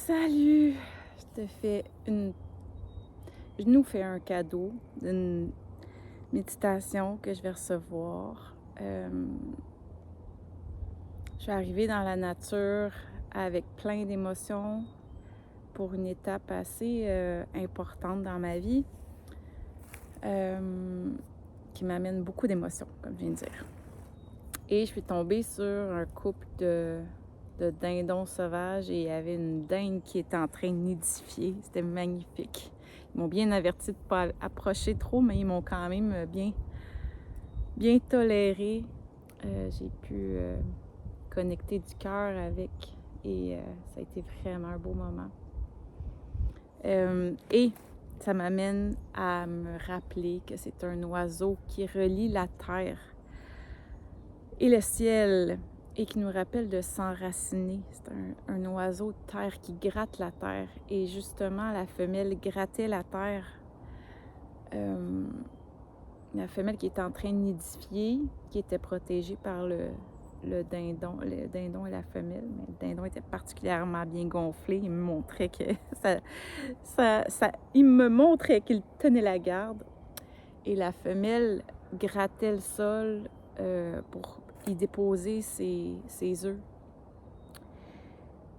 Salut! Je nous fais un cadeau d'une méditation que je vais recevoir. Je suis arrivée dans la nature avec plein d'émotions pour une étape assez importante dans ma vie qui m'amène beaucoup d'émotions, comme je viens de dire. Et je suis tombée sur un couple de dindons sauvages et il y avait une dinde qui était en train de nidifier. C'était magnifique. Ils m'ont bien averti de ne pas approcher trop, mais ils m'ont quand même bien toléré. J'ai pu connecter du cœur avec et ça a été vraiment un beau moment. Et ça m'amène à me rappeler que c'est un oiseau qui relie la terre et le ciel et qui nous rappelle de s'enraciner. C'est un oiseau de terre qui gratte la terre. Et justement, la femelle grattait la terre. La femelle qui était en train de nidifier, qui était protégée par le dindon et la femelle. Mais le dindon était particulièrement bien gonflé. Il me montrait que il me montrait qu'il tenait la garde. Et la femelle grattait le sol pour y déposer ses œufs.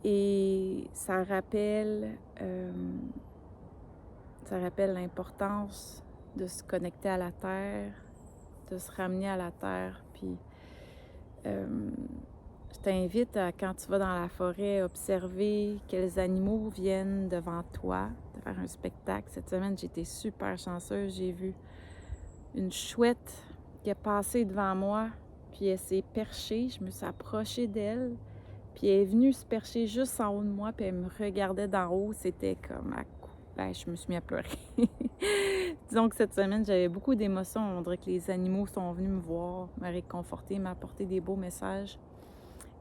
Et ça rappelle l'importance de se connecter à la terre, de se ramener à la terre. Puis je t'invite à, quand tu vas dans la forêt, observer quels animaux viennent devant toi, de faire un spectacle. Cette semaine, j'ai été super chanceuse. J'ai vu une chouette qui est passée devant moi, puis elle s'est perchée. Je me suis approchée d'elle, puis elle est venue se percher juste en haut de moi, puis elle me regardait d'en haut. C'était comme je me suis mis à pleurer. Disons que cette semaine, j'avais beaucoup d'émotions. On dirait que les animaux sont venus me voir, me réconforter, m'apporter des beaux messages.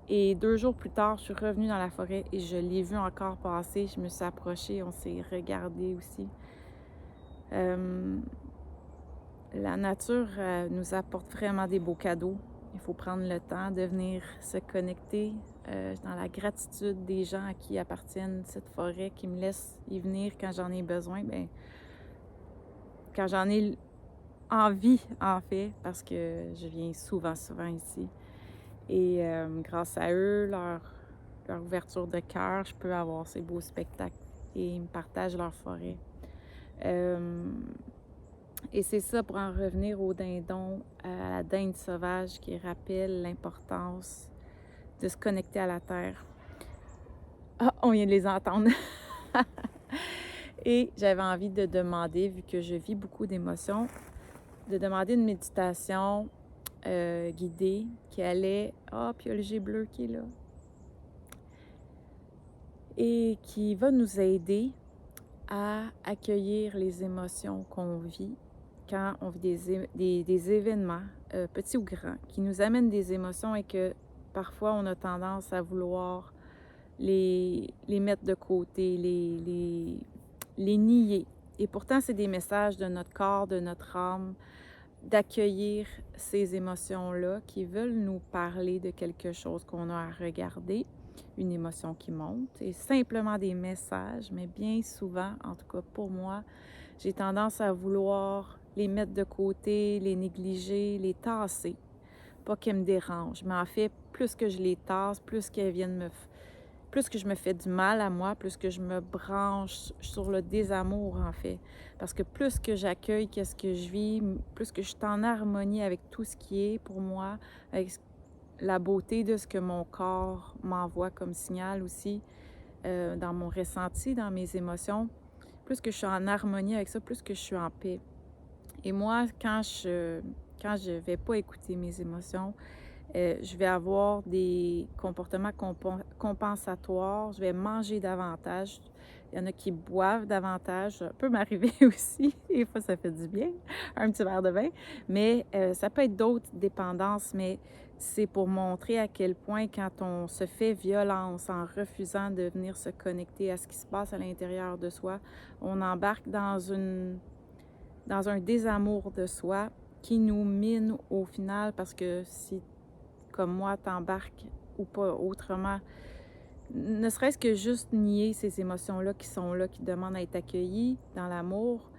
Et 2 jours plus tard, je suis revenue dans la forêt et je l'ai vu encore passer. Je me suis approchée, on s'est regardé aussi. La nature nous apporte vraiment des beaux cadeaux. Il faut prendre le temps de venir se connecter dans la gratitude des gens à qui appartiennent cette forêt, qui me laissent y venir quand j'en ai besoin. Bien, quand j'en ai envie, en fait, parce que je viens souvent ici. Et grâce à eux, leur ouverture de cœur, je peux avoir ces beaux spectacles et ils me partagent leur forêt. Et c'est ça, pour en revenir au dindon, à la dinde sauvage qui rappelle l'importance de se connecter à la terre. Ah, on vient de les entendre. Et j'avais envie de demander, vu que je vis beaucoup d'émotions, de demander une méditation guidée qui allait... Ah, puis il y a le jet bleu qui est là. Et qui va nous aider à accueillir les émotions qu'on vit quand on vit des événements, petits ou grands, qui nous amènent des émotions et que parfois on a tendance à vouloir les mettre de côté, les nier. Et pourtant, c'est des messages de notre corps, de notre âme, d'accueillir ces émotions-là qui veulent nous parler de quelque chose qu'on a à regarder, une émotion qui monte, et simplement des messages, mais bien souvent, en tout cas pour moi, j'ai tendance à vouloir les mettre de côté, les négliger, les tasser. Pas qu'elles me dérangent, mais en fait, plus que je les tasse, plus qu'elles viennent plus que je me fais du mal à moi, plus que je me branche sur le désamour, en fait. Parce que plus que j'accueille qu'est-ce que je vis, plus que je suis en harmonie avec tout ce qui est pour moi, avec la beauté de ce que mon corps m'envoie comme signal aussi, dans mon ressenti, dans mes émotions, plus que je suis en harmonie avec ça, plus que je suis en paix. Et moi, quand je vais pas écouter mes émotions, je vais avoir des comportements compensatoires, je vais manger davantage. Il y en a qui boivent davantage, ça peut m'arriver aussi, des fois ça fait du bien, un petit verre de vin, mais ça peut être d'autres dépendances, mais c'est pour montrer à quel point quand on se fait violence en refusant de venir se connecter à ce qui se passe à l'intérieur de soi, on embarque dans un désamour de soi qui nous mine au final, parce que si, comme moi, t'embarques ou pas autrement ne serait-ce que juste nier ces émotions-là qui sont là, qui demandent à être accueillies dans l'amour,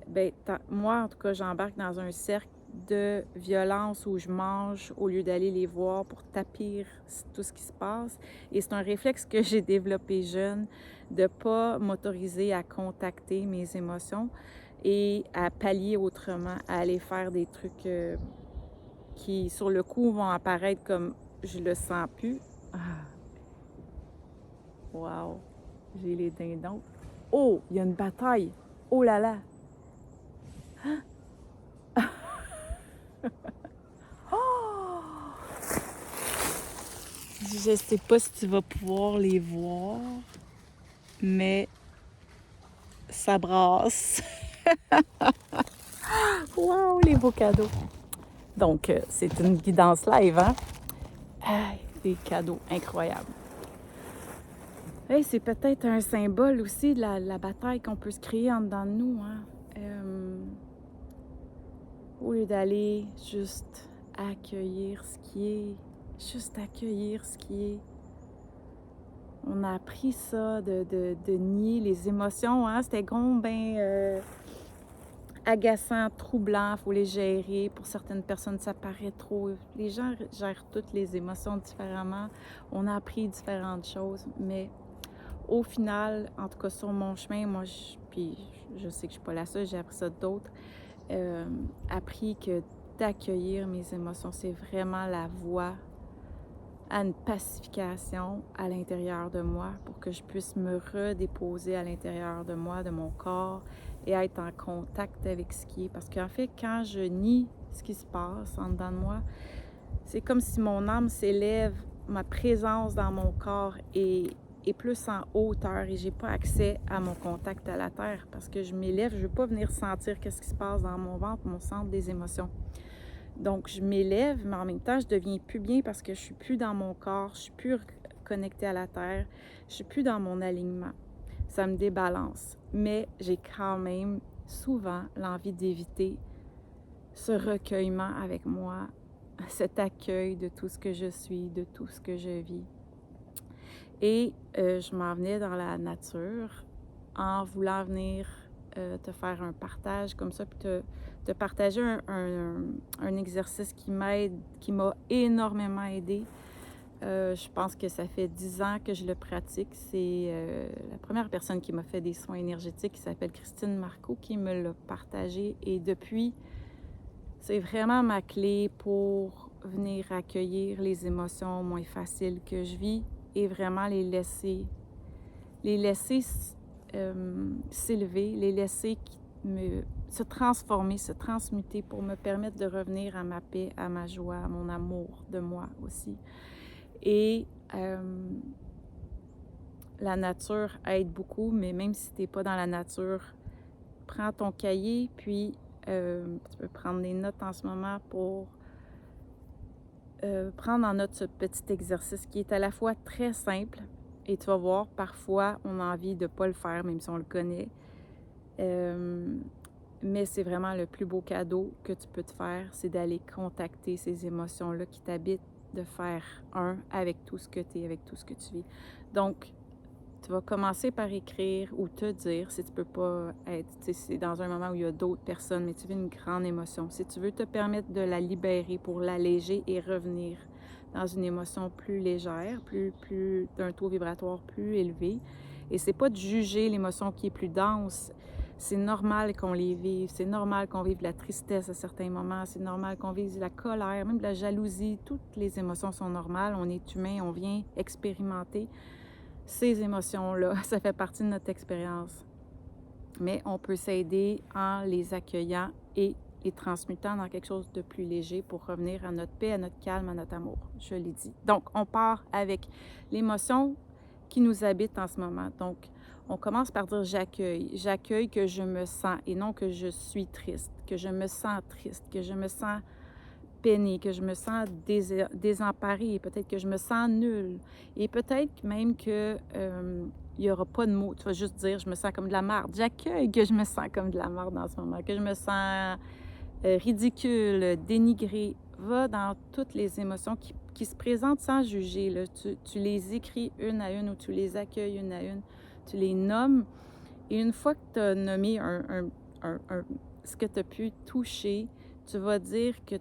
ben moi, en tout cas, j'embarque dans un cercle de violence où je mange au lieu d'aller les voir pour tapir tout ce qui se passe. Et c'est un réflexe que j'ai développé jeune, de ne pas m'autoriser à contacter mes émotions et à pallier autrement, à aller faire des trucs qui, sur le coup, vont apparaître comme je le sens plus. Ah, wow! J'ai les dindons. Oh, il y a une bataille! Oh là là! Oh! Je sais pas si tu vas pouvoir les voir, mais ça brasse. Wow, les beaux cadeaux! Donc, c'est une guidance live, hein? Ah, des cadeaux incroyables. Hey, c'est peut-être un symbole aussi de la bataille qu'on peut se créer en dedans de nous, hein? Au lieu d'aller juste accueillir ce qui est, juste accueillir ce qui est. On a appris ça, de nier les émotions, hein? C'était ben agaçant, troublant, il faut les gérer. Pour certaines personnes, ça paraît trop. Les gens gèrent toutes les émotions différemment. On a appris différentes choses, mais au final, en tout cas sur mon chemin, moi, puis je sais que je suis pas la seule, j'ai appris ça d'autres, appris que d'accueillir mes émotions, c'est vraiment la voie à une pacification à l'intérieur de moi pour que je puisse me redéposer à l'intérieur de moi, de mon corps et être en contact avec ce qui est. Parce qu'en fait, quand je nie ce qui se passe en dedans de moi, c'est comme si mon âme s'élève, ma présence dans mon corps est plus en hauteur et j'ai pas accès à mon contact à la terre parce que je m'élève, je veux pas venir sentir qu'est-ce qui se passe dans mon ventre, mon centre des émotions. Donc, je m'élève, mais en même temps, je deviens plus bien parce que je suis plus dans mon corps, je suis plus connectée à la terre, je suis plus dans mon alignement. Ça me débalance. Mais j'ai quand même souvent l'envie d'éviter ce recueillement avec moi, cet accueil de tout ce que je suis, de tout ce que je vis. Et je m'en venais dans la nature en voulant venir te faire un partage comme ça, puis te partager un exercice qui m'a énormément aidé. Je pense que ça fait 10 ans que je le pratique. C'est la première personne qui m'a fait des soins énergétiques qui s'appelle Christine Marcoux qui me l'a partagé. Et depuis, c'est vraiment ma clé pour venir accueillir les émotions moins faciles que je vis et vraiment les laisser s'élever, les laisser se transformer, se transmuter pour me permettre de revenir à ma paix, à ma joie, à mon amour de moi aussi. Et la nature aide beaucoup, mais même si tu n'es pas dans la nature, prends ton cahier, puis tu peux prendre des notes en ce moment pour prendre en note ce petit exercice qui est à la fois très simple, et tu vas voir, parfois, on a envie de ne pas le faire, même si on le connaît. Mais c'est vraiment le plus beau cadeau que tu peux te faire, c'est d'aller contacter ces émotions-là qui t'habitent, de faire un avec tout ce que tu es, avec tout ce que tu vis. Donc, tu vas commencer par écrire ou te dire, si tu peux pas être, tu sais, c'est dans un moment où il y a d'autres personnes, mais tu vis une grande émotion. Si tu veux te permettre de la libérer pour l'alléger et revenir dans une émotion plus légère, plus d'un taux vibratoire plus élevé. Et c'est pas de juger l'émotion qui est plus dense. C'est normal qu'on les vive. C'est normal qu'on vive de la tristesse à certains moments. C'est normal qu'on vive de la colère, même de la jalousie. Toutes les émotions sont normales. On est humain, on vient expérimenter ces émotions-là. Ça fait partie de notre expérience. Mais on peut s'aider en les accueillant et les transmutant dans quelque chose de plus léger pour revenir à notre paix, à notre calme, à notre amour. Je l'ai dit. Donc, on part avec l'émotion qui nous habite en ce moment. Donc, on commence par dire j'accueille. J'accueille que je me sens et non que je suis triste, que je me sens triste, que je me sens peinée, que je me sens désemparée, peut-être que je me sens nulle. Et peut-être même que il n'y aura pas de mots. Tu vas juste dire je me sens comme de la merde. J'accueille que je me sens comme de la merde en ce moment, que je me sens ridicule, dénigrée. Va dans toutes les émotions qui se présentent sans juger, là. Tu les écris une à une ou tu les accueilles une à une, tu les nommes. Et une fois que tu as nommé ce que tu as pu toucher, tu vas dire que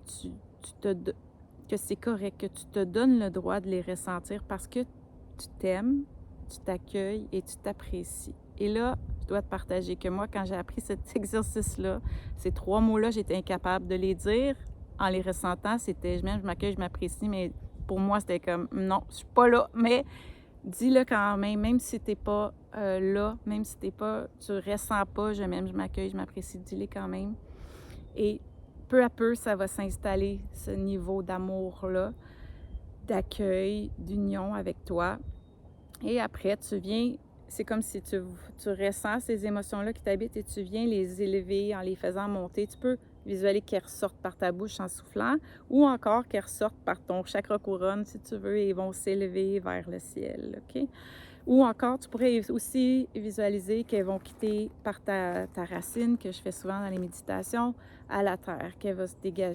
que c'est correct, que tu te donnes le droit de les ressentir parce que tu t'aimes, tu t'accueilles et tu t'apprécies. Et là, je dois te partager que moi, quand j'ai appris cet exercice-là, ces 3 mots-là, j'étais incapable de les dire en les ressentant. C'était je m'aime, je m'accueille, je m'apprécie, mais pour moi, c'était comme non, je suis pas là, mais dis-le quand même si tu n'es pas là, même si tu ressens pas, je m'aime, je m'accueille, je m'apprécie, dis-le quand même. Et peu à peu, ça va s'installer, ce niveau d'amour-là, d'accueil, d'union avec toi. Et après, c'est comme si tu ressens ces émotions-là qui t'habitent et tu viens les élever en les faisant monter. Tu peux visualiser qu'elles ressortent par ta bouche en soufflant ou encore qu'elles ressortent par ton chakra couronne, si tu veux, et vont s'élever vers le ciel, OK? Ou encore, tu pourrais aussi visualiser qu'elles vont quitter par ta racine, que je fais souvent dans les méditations, à la terre,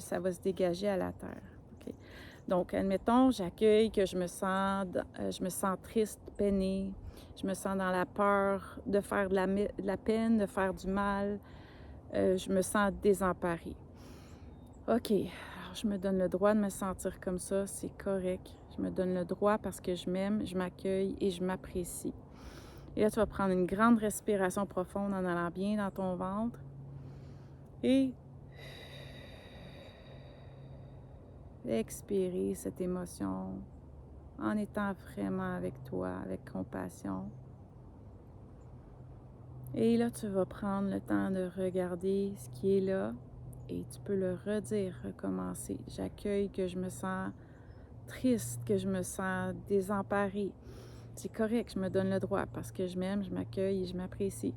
ça va se dégager à la terre. OK? Donc, admettons, j'accueille que je me sens triste, peinée, je me sens dans la peur de faire de la peine, de faire du mal, je me sens désemparée. OK, alors je me donne le droit de me sentir comme ça, c'est correct. Je me donne le droit parce que je m'aime, je m'accueille et je m'apprécie. Et là, tu vas prendre une grande respiration profonde en allant bien dans ton ventre. Et expirer cette émotion en étant vraiment avec toi, avec compassion. Et là, tu vas prendre le temps de regarder ce qui est là et tu peux le redire, recommencer. J'accueille que je me sens triste, que je me sens désemparée. C'est correct, je me donne le droit parce que je m'aime, je m'accueille et je m'apprécie.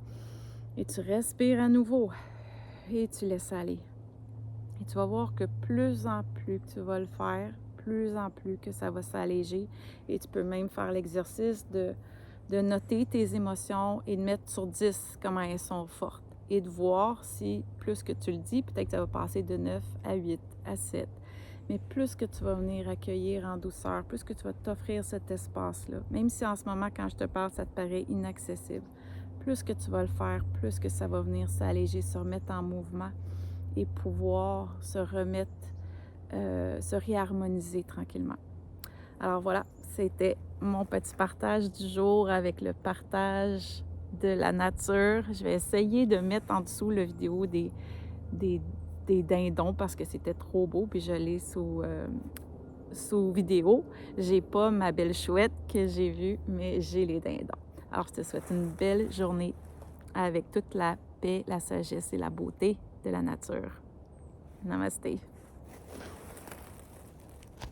Et tu respires à nouveau et tu laisses aller. Et tu vas voir que plus en plus que tu vas le faire, plus en plus que ça va s'alléger. Et tu peux même faire l'exercice de noter tes émotions et de mettre sur 10 comment elles sont fortes. Et de voir si, plus que tu le dis, peut-être que ça va passer de 9 à 8, à 7. Mais plus que tu vas venir accueillir en douceur, plus que tu vas t'offrir cet espace-là, même si en ce moment, quand je te parle, ça te paraît inaccessible, plus que tu vas le faire, plus que ça va venir s'alléger, se remettre en mouvement et pouvoir se remettre, se réharmoniser tranquillement. Alors voilà, c'était mon petit partage du jour avec le partage de la nature. Je vais essayer de mettre en dessous la vidéo des dindons parce que c'était trop beau, puis je l'ai sous vidéo. J'ai pas ma belle chouette que j'ai vue, mais j'ai les dindons. Alors, je te souhaite une belle journée avec toute la paix, la sagesse et la beauté de la nature. Namaste.